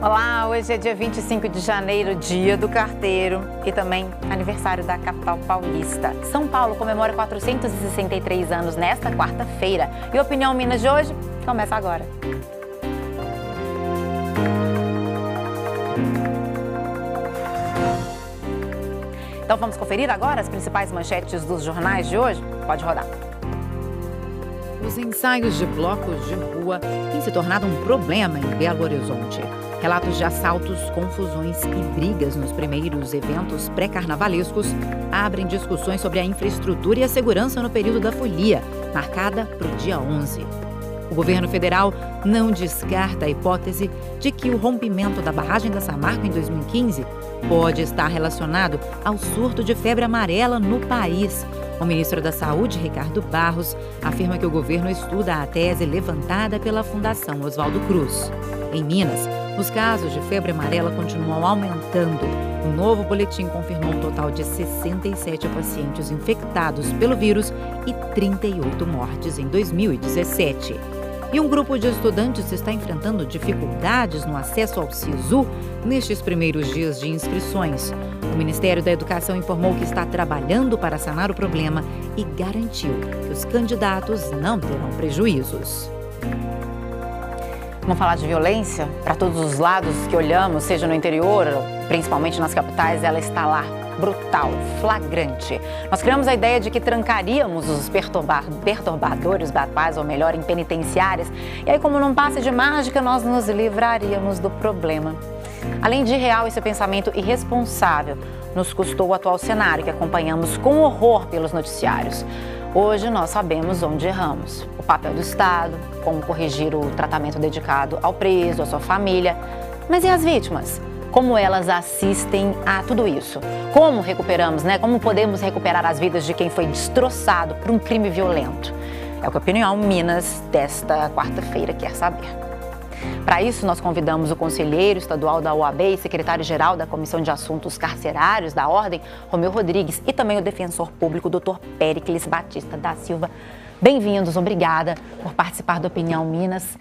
Olá, hoje é dia 25 de janeiro, dia do carteiro e também aniversário da capital paulista. São Paulo comemora 463 anos nesta quarta-feira e a Opinião Minas de hoje começa agora. Então vamos conferir agora as principais manchetes dos jornais de hoje? Pode rodar. Os ensaios de blocos de rua têm se tornado um problema em Belo Horizonte. Relatos de assaltos, confusões e brigas nos primeiros eventos pré-carnavalescos abrem discussões sobre a infraestrutura e a segurança no período da folia, marcada para o dia 11. O governo federal não descarta a hipótese de que o rompimento da barragem da Samarco em 2015 pode estar relacionado ao surto de febre amarela no país. O ministro da Saúde, Ricardo Barros, afirma que o governo estuda a tese levantada pela Fundação Oswaldo Cruz. Em Minas, os casos de febre amarela continuam aumentando. Um novo boletim confirmou um total de 67 pacientes infectados pelo vírus e 38 mortes em 2017. E um grupo de estudantes está enfrentando dificuldades no acesso ao SISU nestes primeiros dias de inscrições. O Ministério da Educação informou que está trabalhando para sanar o problema e garantiu que os candidatos não terão prejuízos. Vamos falar de violência? Para todos os lados que olhamos, seja no interior, principalmente nas capitais, ela está lá, brutal, flagrante. Nós criamos a ideia de que trancaríamos os perturbadores da paz, ou melhor, em penitenciárias, e aí, como num passe de mágica, nós nos livraríamos do problema. Além de irreal, esse pensamento irresponsável nos custou o atual cenário que acompanhamos com horror pelos noticiários. Hoje nós sabemos onde erramos. O papel do Estado, como corrigir o tratamento dedicado ao preso, à sua família. Mas e as vítimas? Como elas assistem a tudo isso? Como recuperamos, Como podemos recuperar as vidas de quem foi destroçado por um crime violento? É o que a Opinião Minas desta quarta-feira quer saber. Para isso, nós convidamos o conselheiro estadual da OAB e secretário-geral da Comissão de Assuntos Carcerários da Ordem, Romeu Rodrigues, e também o defensor público, Dr. Péricles Batista da Silva. Bem-vindos, obrigada por participar do Opinião Minas.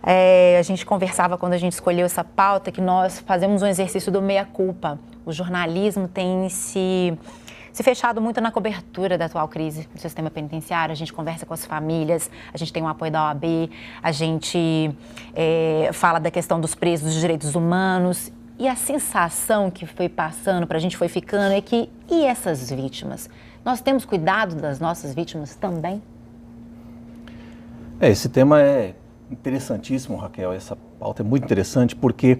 A gente conversava quando a gente escolheu essa pauta que nós fazemos um exercício do meia-culpa. O jornalismo tem se fechado muito na cobertura da atual crise do sistema penitenciário. A gente conversa com as famílias, a gente tem o apoio da OAB, a gente fala da questão dos presos, dos direitos humanos. E a sensação que foi passando, para a gente foi ficando, é que, e essas vítimas? Nós temos cuidado das nossas vítimas também? Esse tema é interessantíssimo, Raquel. Essa pauta é muito interessante porque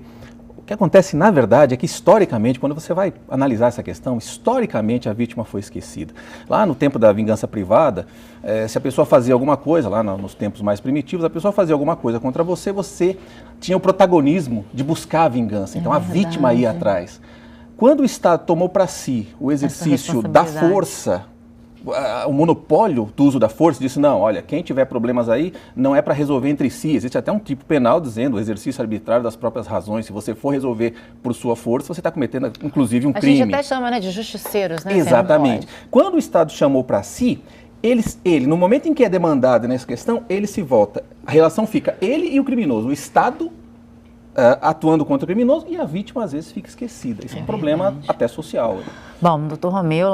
o que acontece, na verdade, é que historicamente, quando você vai analisar essa questão, historicamente a vítima foi esquecida. Lá no tempo da vingança privada, se a pessoa fazia alguma coisa, lá nos tempos mais primitivos, a pessoa fazia alguma coisa contra você, você tinha o protagonismo de buscar a vingança. Então a vítima ia atrás. Quando o Estado tomou para si o exercício da força, o monopólio do uso da força, disse, não, olha, quem tiver problemas aí não é para resolver entre si. Existe até um tipo penal dizendo o exercício arbitrário das próprias razões. Se você for resolver por sua força, você está cometendo, inclusive, um crime. A gente até chama, de justiceiros, né? Exatamente. Quando o Estado chamou para si, ele, no momento em que é demandado nessa questão, ele se volta. A relação fica ele e o criminoso. O Estado atuando contra o criminoso e a vítima, às vezes, fica esquecida. Isso é um problema até social. Bom, doutor Romeu,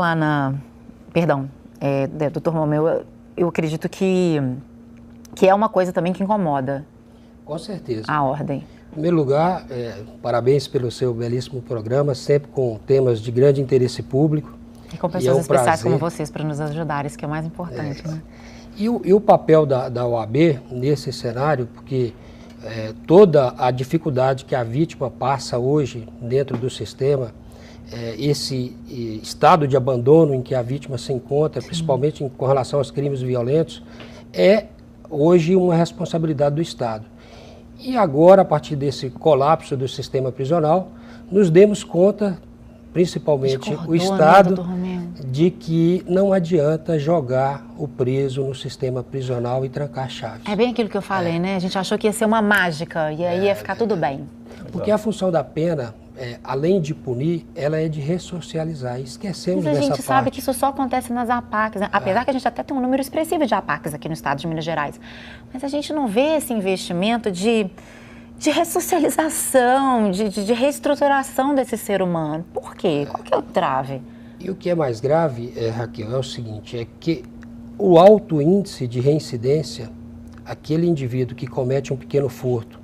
doutor Romeu, eu acredito que é uma coisa também que incomoda. Com certeza. A ordem. Em primeiro lugar, parabéns pelo seu belíssimo programa, sempre com temas de grande interesse público. E com pessoas especiais como vocês para nos ajudar, isso que é o mais importante. Né? E o papel da OAB nesse cenário, porque toda a dificuldade que a vítima passa hoje dentro do sistema, esse estado de abandono em que a vítima se encontra, principalmente com relação aos crimes violentos, é hoje uma responsabilidade do Estado. E agora, a partir desse colapso do sistema prisional, nos demos conta, principalmente o Estado, de que não adianta jogar o preso no sistema prisional e trancar chaves. É bem aquilo que eu falei, né? A gente achou que ia ser uma mágica e aí ia ficar tudo bem. Porque a função da pena, além de punir, ela é de ressocializar. Esquecemos dessa parte. Mas a gente sabe que isso só acontece nas APACs, né? Apesar que a gente até tem um número expressivo de APACs aqui no estado de Minas Gerais. Mas a gente não vê esse investimento de de ressocialização, de reestruturação desse ser humano. Por quê? Qual que é o trave? E o que é mais grave, Raquel, é o seguinte, é que o alto índice de reincidência, aquele indivíduo que comete um pequeno furto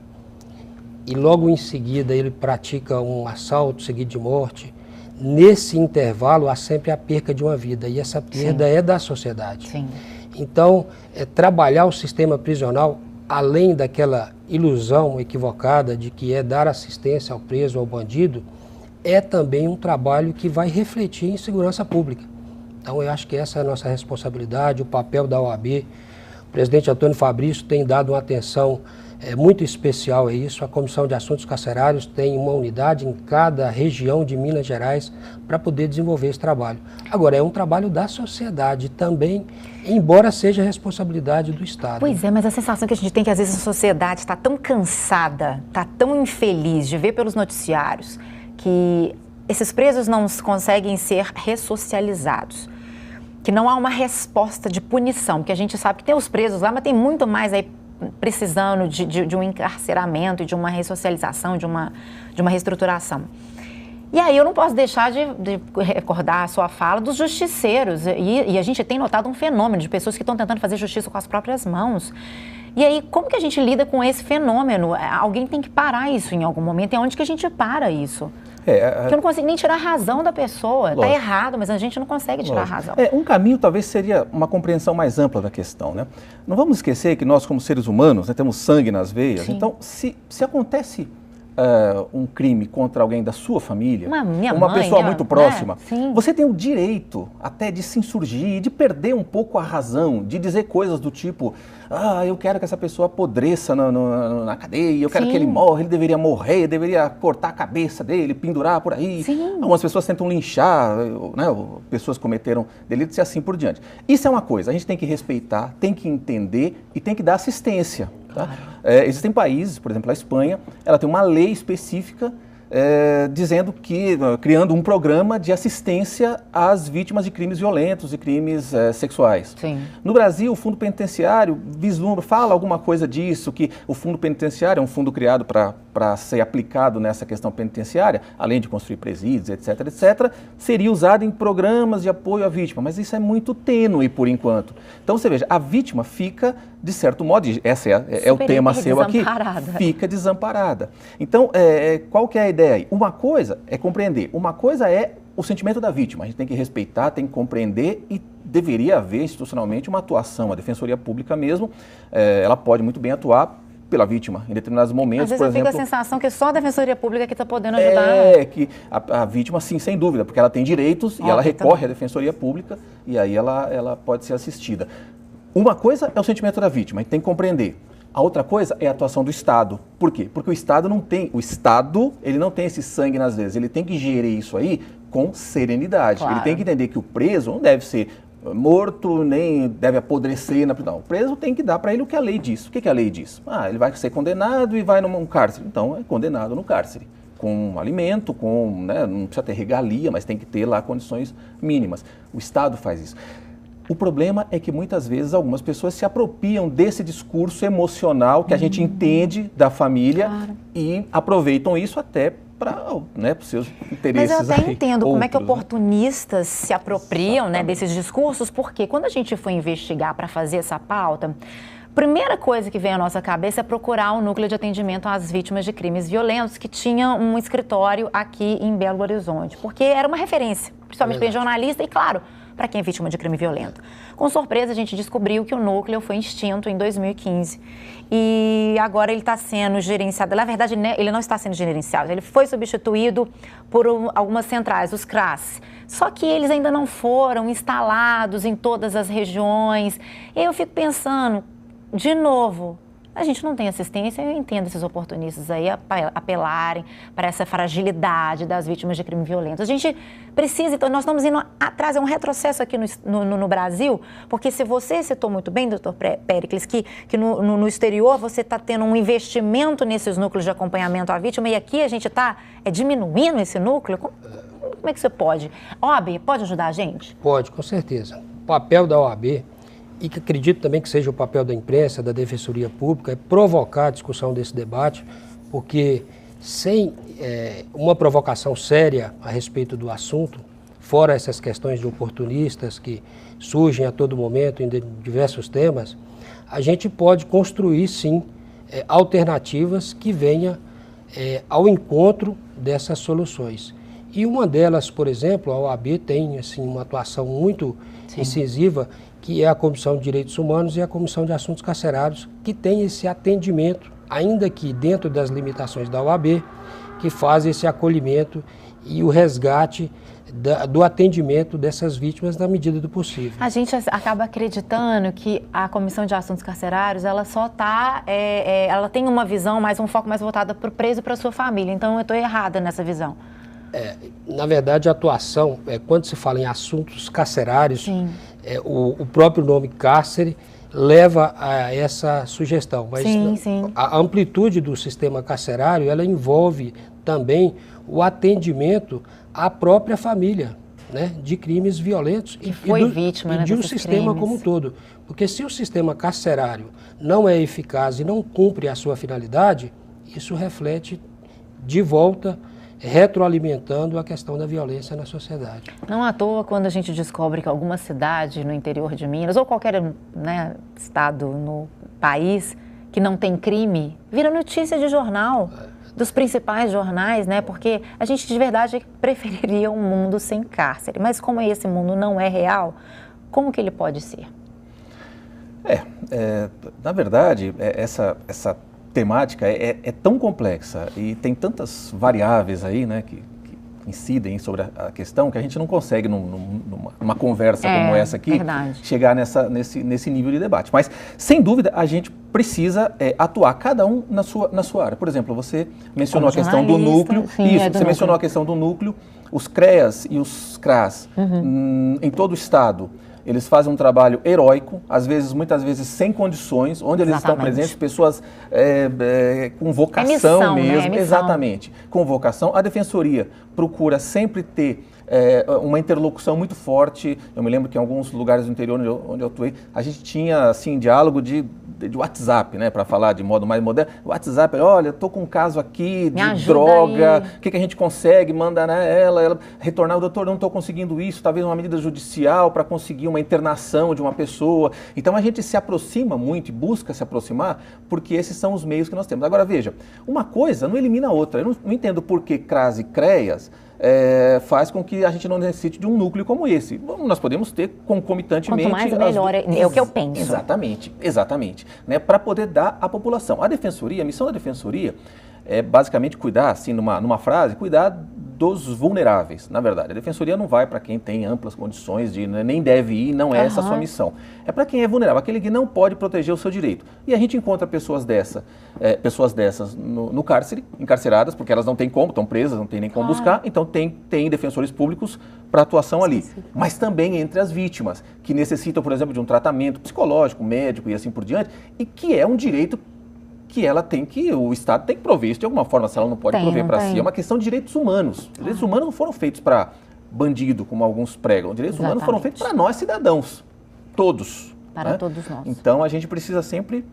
e logo em seguida ele pratica um assalto seguido de morte, nesse intervalo há sempre a perca de uma vida, e essa perda é da sociedade. Sim. Então, trabalhar o sistema prisional, além daquela ilusão equivocada de que é dar assistência ao preso, ao bandido, é também um trabalho que vai refletir em segurança pública. Então, eu acho que essa é a nossa responsabilidade, o papel da OAB. O presidente Antônio Fabrício tem dado uma atenção muito especial a isso. A Comissão de Assuntos Carcerários tem uma unidade em cada região de Minas Gerais para poder desenvolver esse trabalho. Agora, é um trabalho da sociedade também, embora seja responsabilidade do Estado. Pois é, mas a sensação que a gente tem é que às vezes a sociedade está tão cansada, está tão infeliz de ver pelos noticiários que esses presos não conseguem ser ressocializados, que não há uma resposta de punição, porque a gente sabe que tem os presos lá, mas tem muito mais aí precisando de um encarceramento e de uma ressocialização, de uma reestruturação. E aí eu não posso deixar de recordar a sua fala dos justiceiros, e a gente tem notado um fenômeno de pessoas que estão tentando fazer justiça com as próprias mãos. E aí, como que a gente lida com esse fenômeno? Alguém tem que parar isso em algum momento. E onde que a gente para isso? Porque eu não consigo nem tirar a razão da pessoa. Está errado, mas a gente não consegue tirar a razão. Um caminho talvez seria uma compreensão mais ampla da questão, né? Não vamos esquecer que nós, como seres humanos, né, temos sangue nas veias. Sim. Então, se acontece um crime contra alguém da sua família, uma pessoa muito próxima, você tem o direito até de se insurgir, de perder um pouco a razão, de dizer coisas do tipo, eu quero que essa pessoa apodreça na cadeia, eu quero que ele morra, ele deveria morrer, deveria cortar a cabeça dele, pendurar por aí. Sim. Algumas pessoas tentam linchar, né, pessoas cometeram delitos e assim por diante. Isso é uma coisa, a gente tem que respeitar, tem que entender e tem que dar assistência. Tá? Existem países, por exemplo, a Espanha, ela tem uma lei específica dizendo que, criando um programa de assistência às vítimas de crimes violentos e crimes sexuais. Sim. No Brasil, o Fundo Penitenciário fala alguma coisa disso, que o Fundo Penitenciário é um fundo criado para ser aplicado nessa questão penitenciária, além de construir presídios, etc., seria usado em programas de apoio à vítima, mas isso é muito tênue por enquanto. Então, você veja, a vítima fica, de certo modo, esse é o tema seu aqui, fica desamparada. Então, qual que é a ideia aí? Uma coisa é compreender, uma coisa é o sentimento da vítima. A gente tem que respeitar, tem que compreender e deveria haver institucionalmente uma atuação. A Defensoria Pública mesmo, ela pode muito bem atuar pela vítima em determinados momentos. Às vezes fica a sensação que só a Defensoria Pública que está podendo ajudar. Que a vítima, sim, sem dúvida, porque ela tem direitos e ela recorre à Defensoria Pública e aí ela pode ser assistida. Uma coisa é o sentimento da vítima, a gente tem que compreender. A outra coisa é a atuação do Estado. Por quê? Porque o Estado ele não tem esse sangue nas veias, ele tem que gerir isso aí com serenidade. Claro. Ele tem que entender que o preso não deve ser morto, nem deve apodrecer na prisão. O preso tem que dar para ele o que a lei diz. O que a lei diz? Ele vai ser condenado e vai num cárcere. Então, é condenado no cárcere. Com alimento, não precisa ter regalia, mas tem que ter lá condições mínimas. O Estado faz isso. O problema é que muitas vezes algumas pessoas se apropriam desse discurso emocional que a gente entende da família e aproveitam isso até para os seus interesses. Mas eu até entendo como é que oportunistas se apropriam desses discursos, porque quando a gente foi investigar para fazer essa pauta, a primeira coisa que vem à nossa cabeça é procurar o Núcleo de Atendimento às Vítimas de Crimes Violentos, que tinha um escritório aqui em Belo Horizonte, porque era uma referência, principalmente para jornalista e, claro, para quem é vítima de crime violento. Com surpresa, a gente descobriu que o núcleo foi extinto em 2015 e agora ele está sendo gerenciado. Na verdade, ele não está sendo gerenciado, ele foi substituído por algumas centrais, os CRAS. Só que eles ainda não foram instalados em todas as regiões. E eu fico pensando, de novo, a gente não tem assistência, eu entendo esses oportunistas aí apelarem para essa fragilidade das vítimas de crime violento. A gente precisa, então, nós estamos indo atrás, é um retrocesso aqui no Brasil, porque se você citou muito bem, doutor Péricles, que no exterior você está tendo um investimento nesses núcleos de acompanhamento à vítima e aqui a gente está diminuindo esse núcleo, como é que você pode? OAB, pode ajudar a gente? Pode, com certeza. O papel da OAB, e que acredito também que seja o papel da imprensa, da Defensoria Pública, é provocar a discussão desse debate, porque sem uma provocação séria a respeito do assunto, fora essas questões de oportunistas que surgem a todo momento em diversos temas, a gente pode construir, sim, alternativas que venham ao encontro dessas soluções. E uma delas, por exemplo, a OAB tem assim, uma atuação muito incisiva, que é a Comissão de Direitos Humanos e a Comissão de Assuntos Carcerários, que tem esse atendimento, ainda que dentro das limitações da OAB, que faz esse acolhimento e o resgate do atendimento dessas vítimas na medida do possível. A gente acaba acreditando que a Comissão de Assuntos Carcerários, ela só ela tem uma visão, um foco mais voltado para o preso e para a sua família. Então, eu estou errada nessa visão. Na verdade, a atuação, quando se fala em assuntos carcerários, o próprio nome cárcere leva a essa sugestão. Mas a amplitude do sistema carcerário, ela envolve também o atendimento à própria família, né, de crimes violentos que foi vítima, de um sistema crimes. como um todo. Porque se o sistema carcerário não é eficaz e não cumpre a sua finalidade, isso reflete de volta, retroalimentando a questão da violência na sociedade. Não à toa, quando a gente descobre que alguma cidade no interior de Minas, ou qualquer estado no país que não tem crime, vira notícia de jornal, dos principais jornais, né? Porque a gente de verdade preferiria um mundo sem cárcere. Mas como esse mundo não é real, como que ele pode ser? Na verdade, essa temática é tão complexa e tem tantas variáveis aí, né, que incidem sobre a questão, que a gente não consegue, numa conversa como essa aqui, chegar nesse nível de debate. Mas, sem dúvida, a gente precisa atuar, cada um na sua área. Por exemplo, você mencionou a questão do núcleo. Você mencionou a questão do núcleo. Os CREAS e os CRAS, em todo o estado, eles fazem um trabalho heróico, muitas vezes sem condições, onde eles estão presentes, pessoas com vocação mesmo, exatamente, com vocação. A Defensoria procura sempre ter uma interlocução muito forte. Eu me lembro que em alguns lugares do interior onde eu atuei, a gente tinha assim diálogo de WhatsApp, né, para falar de modo mais moderno. WhatsApp, olha, estou com um caso aqui de droga, o que a gente consegue? Manda ela retornar, o doutor, não estou conseguindo isso, talvez uma medida judicial para conseguir uma internação de uma pessoa. Então a gente se aproxima muito e busca se aproximar, porque esses são os meios que nós temos. Agora veja, uma coisa não elimina a outra. Eu não entendo por que CRAS e CREAS faz com que a gente não necessite de um núcleo como esse. Nós podemos ter concomitantemente... Quanto mais melhor, é o que eu penso. Exatamente. Né, para poder dar à população. A missão da Defensoria é basicamente cuidar, assim, numa frase, cuidar dos vulneráveis, na verdade. A Defensoria não vai para quem tem amplas condições de, nem deve ir, não é essa a sua missão. É para quem é vulnerável, aquele que não pode proteger o seu direito. E a gente encontra pessoas dessas no cárcere, encarceradas, porque elas não têm como, estão presas, não tem nem como buscar, então tem defensores públicos para atuação ali. Mas também entre as vítimas, que necessitam, por exemplo, de um tratamento psicológico, médico e assim por diante, e que é um direito que o Estado tem que prover isso de alguma forma, se ela não pode prover para si. É uma questão de direitos humanos. Direitos humanos não foram feitos para bandido, como alguns pregam. Direitos humanos foram feitos para nós, cidadãos. Todos. Para todos nós. Então, a gente precisa sempre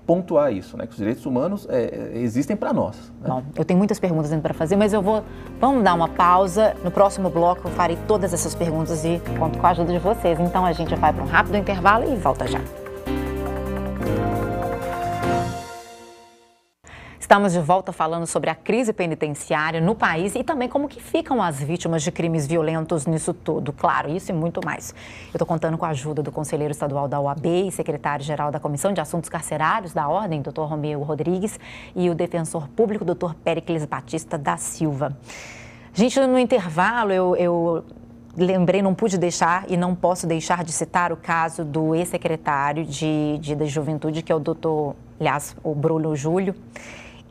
pontuar isso, né? Que os direitos humanos existem para nós. Né? Bom, eu tenho muitas perguntas ainda para fazer, mas vamos dar uma pausa. No próximo bloco eu farei todas essas perguntas e conto com a ajuda de vocês. Então, a gente vai para um rápido intervalo e volta já. Estamos de volta falando sobre a crise penitenciária no país e também como que ficam as vítimas de crimes violentos nisso tudo. Claro, isso e muito mais. Eu estou contando com a ajuda do conselheiro estadual da OAB e secretário-geral da Comissão de Assuntos Carcerários da Ordem, Dr. Romeu Rodrigues, e o defensor público, Dr. Péricles Batista da Silva. Gente, no intervalo eu lembrei, não pude deixar e não posso deixar de citar o caso do ex-secretário da Juventude, que é o Bruno Júlio.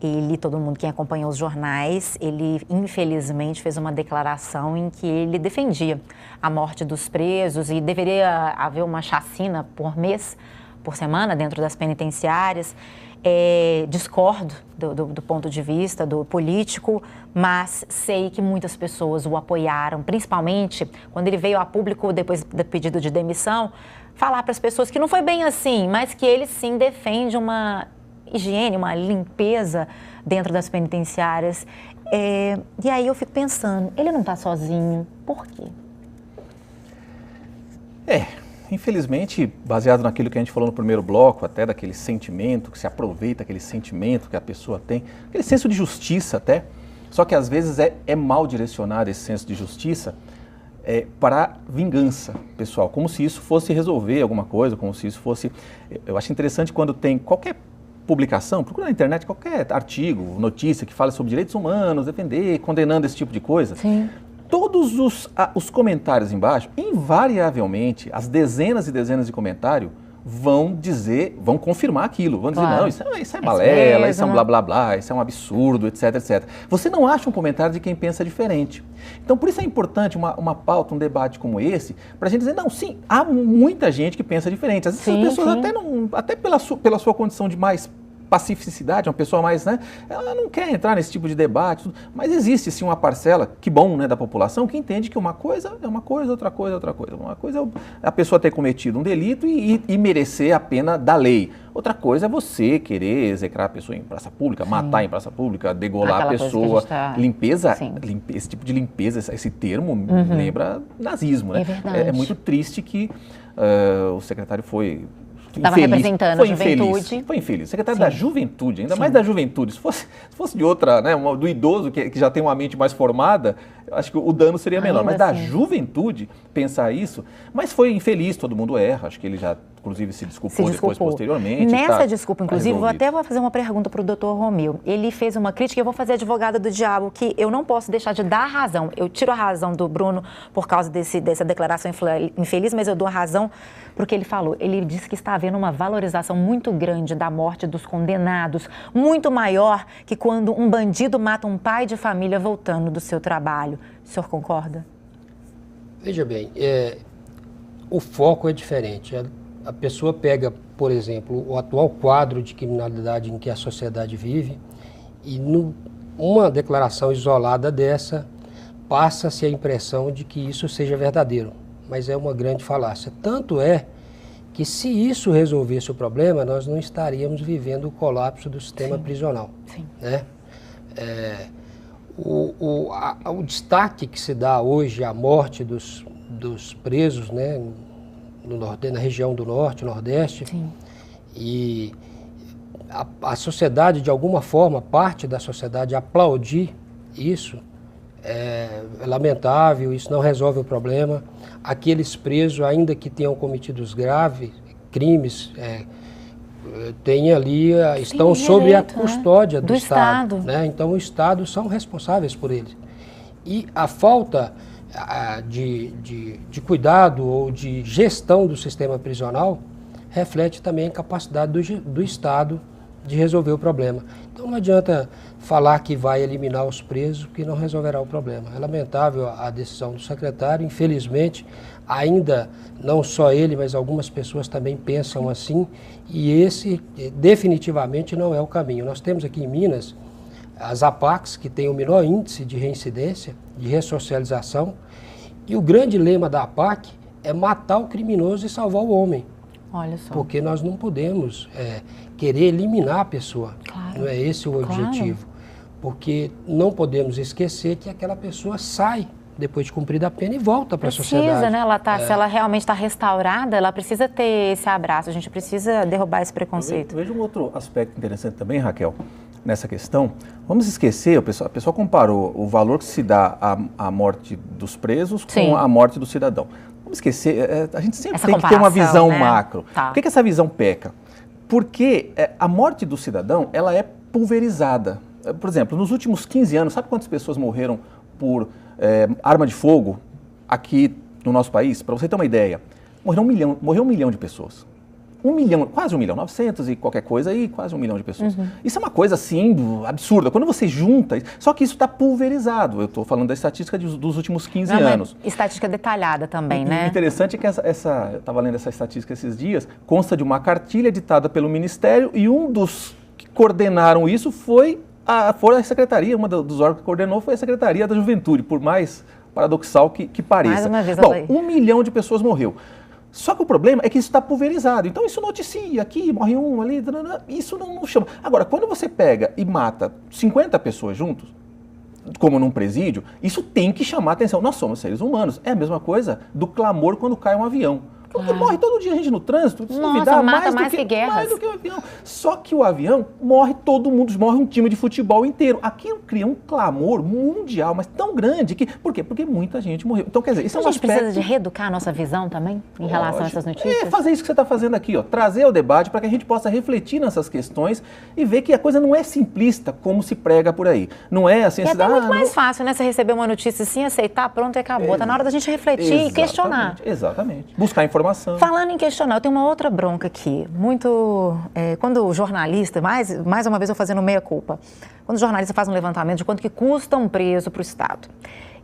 Ele, todo mundo quem acompanhou os jornais, ele infelizmente fez uma declaração em que ele defendia a morte dos presos e deveria haver uma chacina por semana dentro das penitenciárias. Discordo do ponto de vista do político, mas sei que muitas pessoas o apoiaram, principalmente quando ele veio a público depois do pedido de demissão, falar para as pessoas que não foi bem assim, mas que ele sim defende uma higiene, uma limpeza dentro das penitenciárias. E aí eu fico pensando, ele não está sozinho, por quê? Infelizmente, baseado naquilo que a gente falou no primeiro bloco, até daquele sentimento, que se aproveita aquele sentimento que a pessoa tem, aquele senso de justiça até, só que às vezes é mal direcionado esse senso de justiça para vingança pessoal, como se isso fosse resolver alguma coisa, como se isso fosse... Eu acho interessante quando tem qualquer publicação, procura na internet qualquer artigo, notícia que fala sobre direitos humanos, defender, condenando esse tipo de coisa. Sim. Todos os comentários embaixo, invariavelmente, as dezenas e dezenas de comentários vão confirmar aquilo, vão dizer, não, isso é balela, isso é um blá blá blá, isso é um absurdo, etc, etc. Você não acha um comentário de quem pensa diferente. Então, por isso é importante uma pauta, um debate como esse, para a gente dizer, não, sim, há muita gente que pensa diferente. Às vezes as pessoas até pela sua condição de mais pacificidade, uma pessoa mais, né, ela não quer entrar nesse tipo de debate, mas existe sim uma parcela, que bom, né, da população, que entende que uma coisa é uma coisa, outra coisa é outra coisa. Uma coisa é a pessoa ter cometido um delito e merecer a pena da lei. Outra coisa é você querer execrar a pessoa em praça pública, matar em praça pública, degolar a pessoa. Limpeza, esse tipo de limpeza, esse termo lembra nazismo, né? É muito triste que o secretário foi... Estava representando a juventude. Foi infeliz. Secretário da Juventude, ainda mais da juventude. Se fosse de outra, né, do idoso que já tem uma mente mais formada, eu acho que o dano seria menor. Mas da juventude, pensar isso... Mas foi infeliz, todo mundo erra. Acho que ele já, inclusive, se desculpou depois, posteriormente. Nessa desculpa, inclusive, vou fazer uma pergunta para o doutor Romeu. Ele fez uma crítica, eu vou fazer advogada do diabo, que eu não posso deixar de dar a razão. Eu tiro a razão do Bruno por causa dessa declaração infeliz, mas eu dou a razão para o que ele falou. Ele disse que está havendo uma valorização muito grande da morte dos condenados, muito maior que quando um bandido mata um pai de família voltando do seu trabalho. O senhor concorda? Veja bem, o foco é diferente. A pessoa pega, por exemplo, o atual quadro de criminalidade em que a sociedade vive e numa declaração isolada dessa, passa-se a impressão de que isso seja verdadeiro, mas é uma grande falácia. Tanto é que se isso resolvesse o problema, nós não estaríamos vivendo o colapso do sistema prisional. Sim. Né? O destaque que se dá hoje à morte dos presos, né, na região do Norte, Nordeste, sim, e a sociedade, de alguma forma, parte da sociedade aplaudir isso, é lamentável, isso não resolve o problema. Aqueles presos, ainda que tenham cometido graves crimes, estão sob a custódia do Estado. Né? Então, o Estado são responsáveis por eles. E a falta de cuidado ou de gestão do sistema prisional reflete também a incapacidade do Estado de resolver o problema. Então não adianta falar que vai eliminar os presos, que não resolverá o problema. É lamentável a decisão do secretário, infelizmente, ainda não só ele, mas algumas pessoas também pensam assim, e esse definitivamente não é o caminho. Nós temos aqui em Minas as APACs, que têm o menor índice de reincidência, de ressocialização, e o grande lema da APAC é matar o criminoso e salvar o homem. Olha só. Porque nós não podemos querer eliminar a pessoa. Claro. Não é esse o objetivo. Porque não podemos esquecer que aquela pessoa sai depois de cumprida a pena e volta para a sociedade. Precisa, né? Se ela realmente está restaurada, ela precisa ter esse abraço. A gente precisa derrubar esse preconceito. Eu vejo um outro aspecto interessante também, Raquel, nessa questão. Vamos esquecer, a pessoa comparou o valor que se dá à morte dos presos com a morte do cidadão. Vamos esquecer, a gente sempre tem que ter uma visão macro. Por que essa visão peca? Porque a morte do cidadão, ela é pulverizada. Por exemplo, nos últimos 15 anos, sabe quantas pessoas morreram por arma de fogo aqui no nosso país? Para você ter uma ideia, morreu 1 milhão de pessoas. 1 milhão, quase 1 milhão, 900 e qualquer coisa aí, quase 1 milhão de pessoas. Isso é uma coisa assim, absurda. Quando você junta, só que isso está pulverizado. Eu estou falando da estatística dos últimos 15 anos. Estatística detalhada também, né? O interessante é que eu estava lendo essa estatística esses dias, consta de uma cartilha editada pelo Ministério e um dos que coordenaram isso foi a secretaria, uma dos órgãos que coordenou foi a Secretaria da Juventude, por mais paradoxal que pareça. Mais uma vez, bom, 1 milhão de pessoas morreu. Só que o problema é que isso está pulverizado. Então isso noticia, aqui morre um, ali, isso não chama. Agora, quando você pega e mata 50 pessoas juntos, como num presídio, isso tem que chamar atenção. Nós somos seres humanos. É a mesma coisa do clamor quando cai um avião. Porque morre todo dia gente no trânsito, se duvidar, mata mais que guerras. Mais do que o avião. Só que o avião morre todo mundo, morre um time de futebol inteiro. Aquilo cria um clamor mundial, mas tão grande que... Por quê? Porque muita gente morreu. Então, quer dizer, isso é um aspecto... A gente precisa de aspecto... reeducar a nossa visão também em relação a essas notícias? É fazer isso que você está fazendo aqui, ó, trazer o debate para que a gente possa refletir nessas questões e ver que a coisa não é simplista como se prega por aí. Não é assim... É até muito mais fácil, né? Você receber uma notícia assim, aceitar, pronto e acabou. Está na hora da gente refletir e questionar. Exatamente. Buscar informação. Falando em questionar, eu tenho uma outra bronca aqui, quando o jornalista, mais uma vez eu fazendo meia-culpa, quando o jornalista faz um levantamento de quanto que custa um preso para o Estado,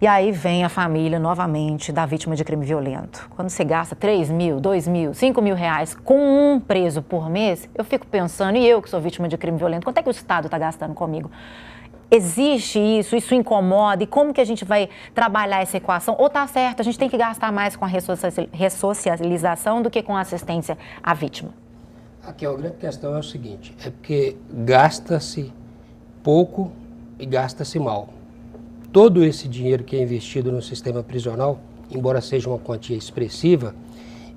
e aí vem a família, novamente, da vítima de crime violento. Quando você gasta 3 mil, 2 mil, 5 mil reais com um preso por mês, eu fico pensando, e eu que sou vítima de crime violento, quanto é que o Estado está gastando comigo? Existe isso incomoda, e como que a gente vai trabalhar essa equação? Ou tá certo, a gente tem que gastar mais com a ressocialização do que com a assistência à vítima? Aqui a grande questão é o seguinte, é porque gasta-se pouco e gasta-se mal. Todo esse dinheiro que é investido no sistema prisional, embora seja uma quantia expressiva,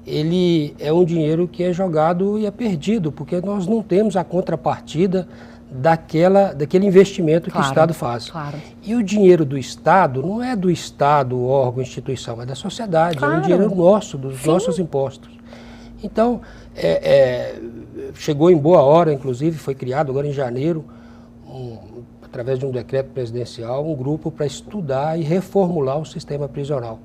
ele é um dinheiro que é jogado e é perdido, porque nós não temos a contrapartida daquele investimento que o Estado faz. Claro. E o dinheiro do Estado não é do Estado, órgão, instituição, é da sociedade, é um dinheiro nosso, dos nossos impostos. Então, chegou em boa hora, inclusive, foi criado agora em janeiro, através de um decreto presidencial, um grupo para estudar e reformular o sistema prisional.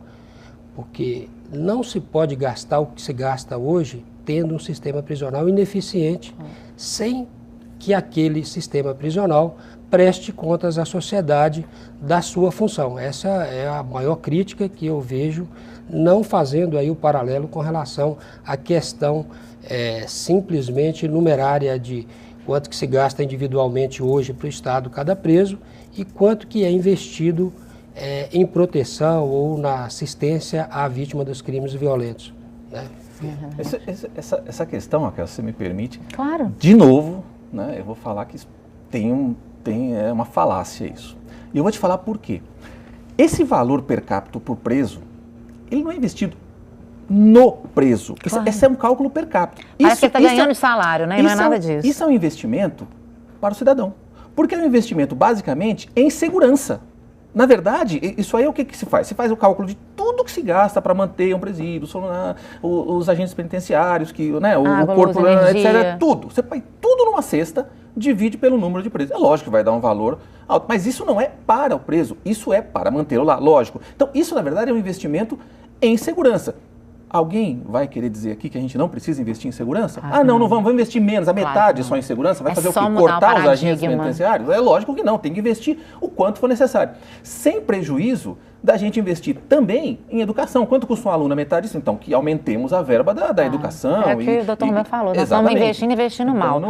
Porque não se pode gastar o que se gasta hoje tendo um sistema prisional ineficiente, sem que aquele sistema prisional preste contas à sociedade da sua função. Essa é a maior crítica que eu vejo, não fazendo aí o paralelo com relação à questão simplesmente numerária de quanto que se gasta individualmente hoje para o Estado cada preso e quanto que é investido em proteção ou na assistência à vítima dos crimes violentos, né? Essa questão, Raquel, se você me permite, claro. De novo, né, eu vou falar que é uma falácia isso. E eu vou te falar por quê. Esse valor per capita por preso, ele não é investido no preso. Claro. Esse é um cálculo per capita. Parece que ele está ganhando salário, né? E não é nada disso. Isso é um investimento para o cidadão. Porque é um investimento, basicamente, em segurança. Na verdade, isso aí é o que se faz? Se faz o cálculo de tudo que se gasta para manter um presídio, os agentes penitenciários, o corpo, etc. Tudo. Você põe tudo numa cesta, divide pelo número de presos. É lógico que vai dar um valor alto, mas isso não é para o preso, isso é para mantê-lo lá, lógico. Então, isso, na verdade, é um investimento em segurança. Alguém vai querer dizer aqui que a gente não precisa investir em segurança? Não vamos investir menos, a metade só em segurança, vai fazer o quê? Cortar os agentes penitenciários? É lógico que não, tem que investir o quanto for necessário. Sem prejuízo da gente investir também em educação. Quanto custa um aluno? A metade disso? Então, que aumentemos a verba da educação. É o que o doutor Romeu falou, nós estamos investindo mal.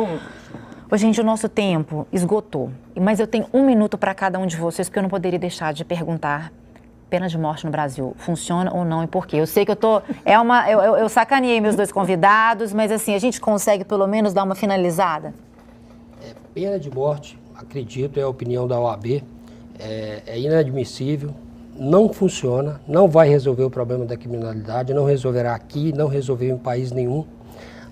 Gente, o nosso tempo esgotou, mas eu tenho 1 minuto para cada um de vocês, porque eu não poderia deixar de perguntar. Pena de morte no Brasil, funciona ou não e por quê? Eu sei que eu sacaneei meus 2 convidados, mas assim, a gente consegue pelo menos dar uma finalizada? Pena de morte, acredito, é a opinião da OAB, é inadmissível, não funciona, não vai resolver o problema da criminalidade, não resolverá aqui, não resolveu em país nenhum.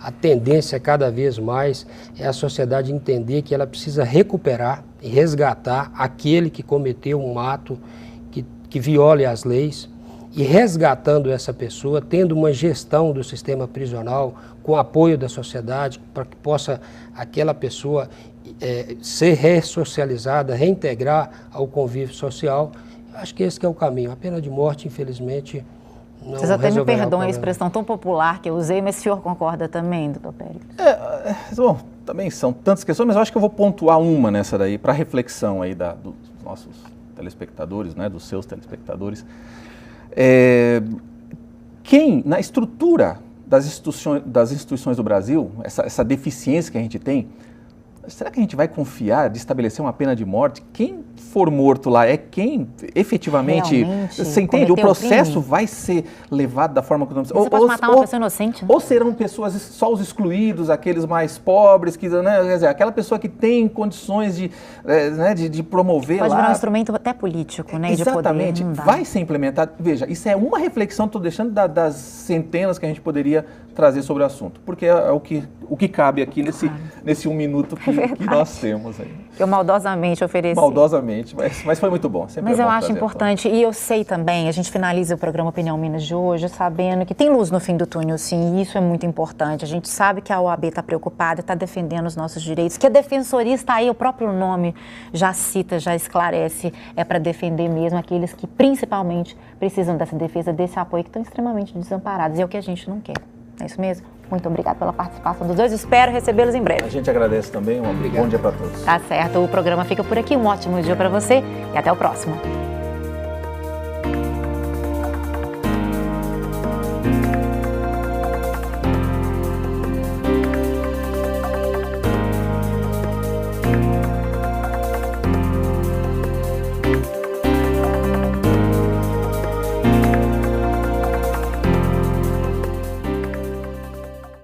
A tendência cada vez mais é a sociedade entender que ela precisa recuperar e resgatar aquele que cometeu um ato que viole as leis, e resgatando essa pessoa, tendo uma gestão do sistema prisional com apoio da sociedade, para que possa aquela pessoa ser ressocializada, reintegrar ao convívio social. Acho que esse que é o caminho. A pena de morte, infelizmente, não Vocês até me perdoam a expressão tão popular que eu usei, mas o senhor concorda também, doutor Péricles? Bom, também são tantas questões, mas eu acho que eu vou pontuar uma nessa daí, para reflexão aí dos nossos telespectadores, né, dos seus telespectadores. Quem, na estrutura das instituições do Brasil, essa deficiência que a gente tem, será que a gente vai confiar de estabelecer uma pena de morte? Quem for morto lá é quem efetivamente, realmente você entende? O cometeu processo crime? vai ser levado da forma que nós... Você pode matar uma pessoa inocente, né? Ou serão pessoas, só os excluídos, aqueles mais pobres, que, né, quer dizer, aquela pessoa que tem condições de promover pode lá... virar um instrumento até político, né? Exatamente, de poder, não dá. vai ser implementado. Veja, isso é uma reflexão que estou deixando das centenas que a gente poderia trazer sobre o assunto, porque é o que cabe aqui nesse 1 minuto que nós temos aí. Que eu maldosamente ofereci. Maldosamente, mas foi muito bom. Mas eu acho importante, e eu sei também, a gente finaliza o programa Opinião Minas de hoje sabendo que tem luz no fim do túnel, sim, e isso é muito importante. A gente sabe que a OAB está preocupada, está defendendo os nossos direitos, que a defensoria está aí, o próprio nome já cita, já esclarece, é para defender mesmo aqueles que principalmente precisam dessa defesa, desse apoio, que estão extremamente desamparados, e é o que a gente não quer. É isso mesmo? Muito obrigada pela participação dos dois. Espero recebê-los em breve. A gente agradece também. Bom dia para todos. Tá certo. O programa fica por aqui. Um ótimo dia para você e até o próximo.